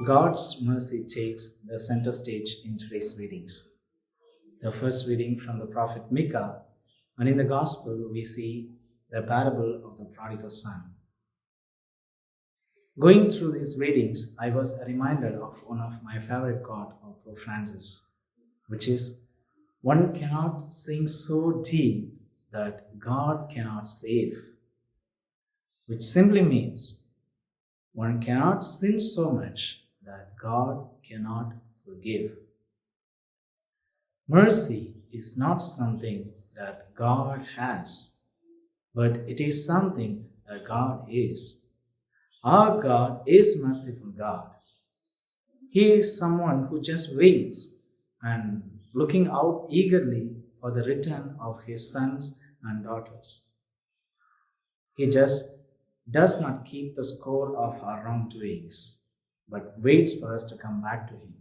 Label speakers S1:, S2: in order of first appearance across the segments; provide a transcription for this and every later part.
S1: God's mercy takes the center stage in today's readings. The first reading from the prophet Micah, and in the Gospel we see the parable of the prodigal son. Going through these readings, I was reminded of one of my favorite quotes of Pope Francis, which is, "One cannot sink so deep that God cannot save," which simply means one cannot sin so much that God cannot forgive. Mercy is not something that God has, but it is something that God is. Our God is merciful God. He is someone who just waits and looking out eagerly for the return of his sons and daughters. He just does not keep the score of our wrongdoings, but waits for us to come back to him.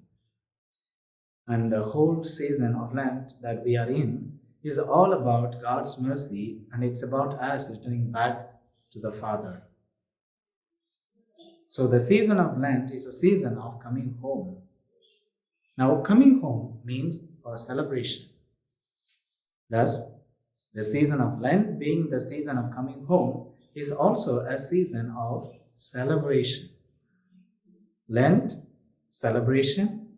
S1: And the whole season of Lent that we are in is all about God's mercy, and it's about us returning back to the Father. So the season of Lent is a season of coming home. Now, coming home means for celebration. Thus, the season of Lent, being the season of coming home, is also a season of celebration. Lent, celebration.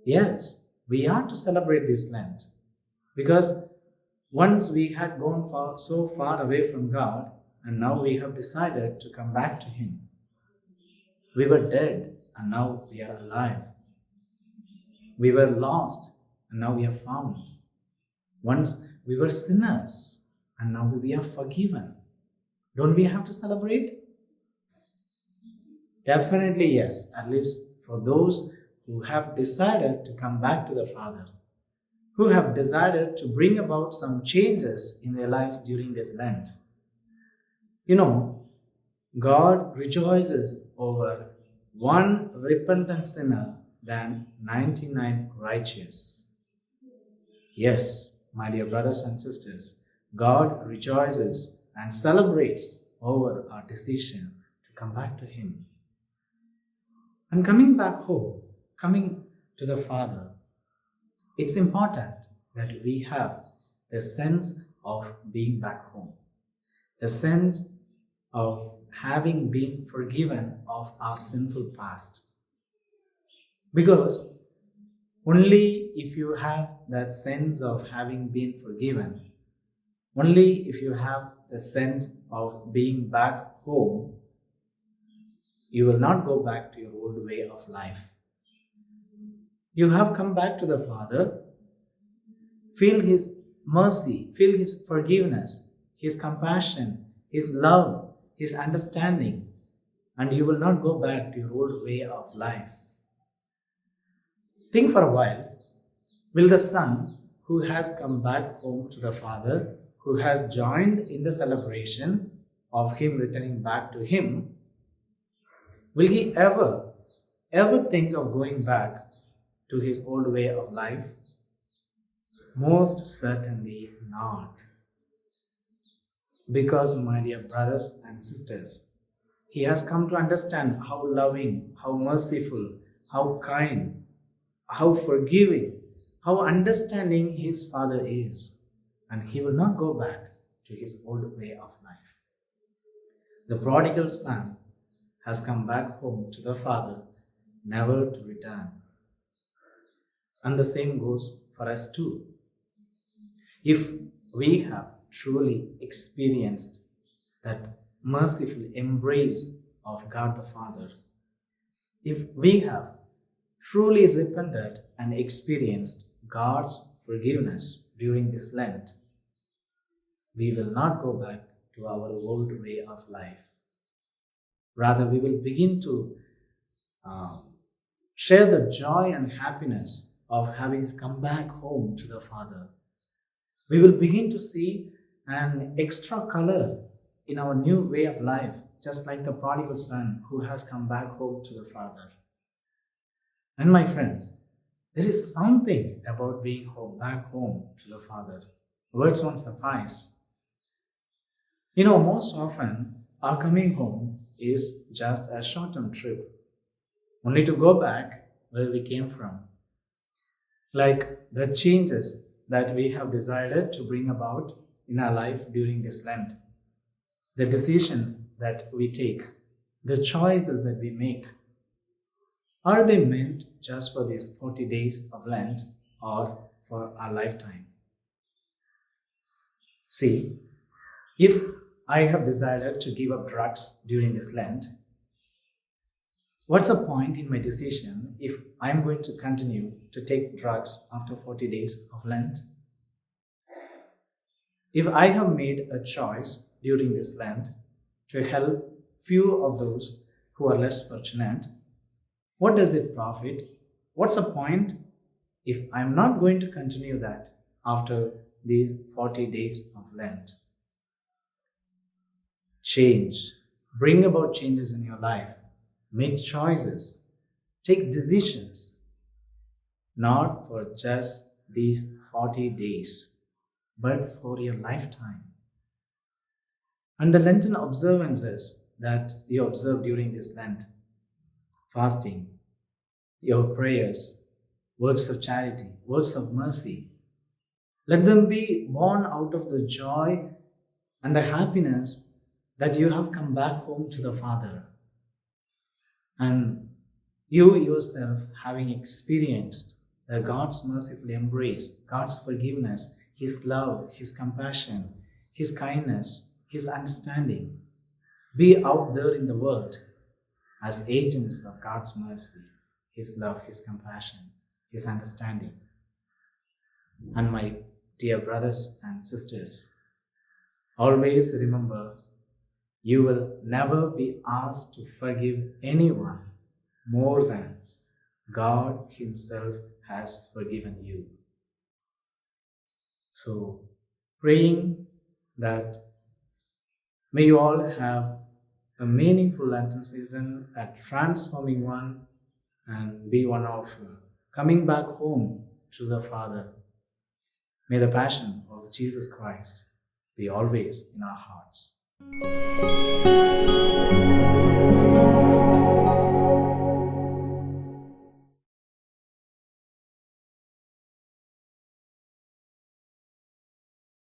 S1: Yes, we are to celebrate this Lent because once we had gone so far away from God, and now we have decided to come back to him. We were dead and now we are alive. We were lost and now we are found. Once we were sinners and now we are forgiven. Don't we have to celebrate? Definitely yes, at least for those who have decided to come back to the Father, who have decided to bring about some changes in their lives during this Lent. You know, God rejoices over one repentant sinner than 99 righteous. Yes, my dear brothers and sisters, God rejoices and celebrates over our decision to come back to him. And coming back home, coming to the Father, it's important that we have the sense of being back home, the sense of having been forgiven of our sinful past. Because only if you have that sense of having been forgiven, only if you have the sense of being back home, you will not go back to your old way of life. You have come back to the Father, feel his mercy, feel his forgiveness, his compassion, his love, his understanding, and you will not go back to your old way of life. Think for a while. Will the son who has come back home to the Father, who has joined in the celebration of him returning back to him, will he ever think of going back to his old way of life? Most certainly not. Because, my dear brothers and sisters, he has come to understand how loving, how merciful, how kind, how forgiving, how understanding his Father is. And he will not go back to his old way of life. The prodigal son has come back home to the Father, never to return. And the same goes for us too. If we have truly experienced that merciful embrace of God the Father, if we have truly repented and experienced God's forgiveness during this Lent, we will not go back to our old way of life. Rather, we will begin to share the joy and happiness of having come back home to the Father. We will begin to see an extra color in our new way of life, just like the prodigal son who has come back home to the Father. And my friends, there is something about being home, back home to the Father. Words won't suffice. Most often our coming home is just a short term trip, only to go back where we came from. Like the changes that we have decided to bring about in our life during this Lent, the decisions that we take, the choices that we make, are they meant just for these 40 days of Lent or for our lifetime? See, if I have decided to give up drugs during this Lent, what's the point in my decision if I'm going to continue to take drugs after 40 days of Lent? If I have made a choice during this Lent to help few of those who are less fortunate, what does it profit? What's the point if I'm not going to continue that after these 40 days of Lent? Change. Bring about changes in your life. Make choices. Take decisions. Not for just these 40 days, but for your lifetime. And the Lenten observances that you observe during this Lent, fasting, your prayers, works of charity, works of mercy, let them be born out of the joy and the happiness that you have come back home to the Father. And you yourself having experienced God's merciful embrace, God's forgiveness, His love, His compassion, His kindness, His understanding, be out there in the world as agents of God's mercy, His love, His compassion, His understanding. And my dear brothers and sisters, always remember, you will never be asked to forgive anyone more than God Himself has forgiven you. So, praying that may you all have a meaningful Lenten season, a transforming one, and be one of coming back home to the Father. May the passion of Jesus Christ be always in our hearts.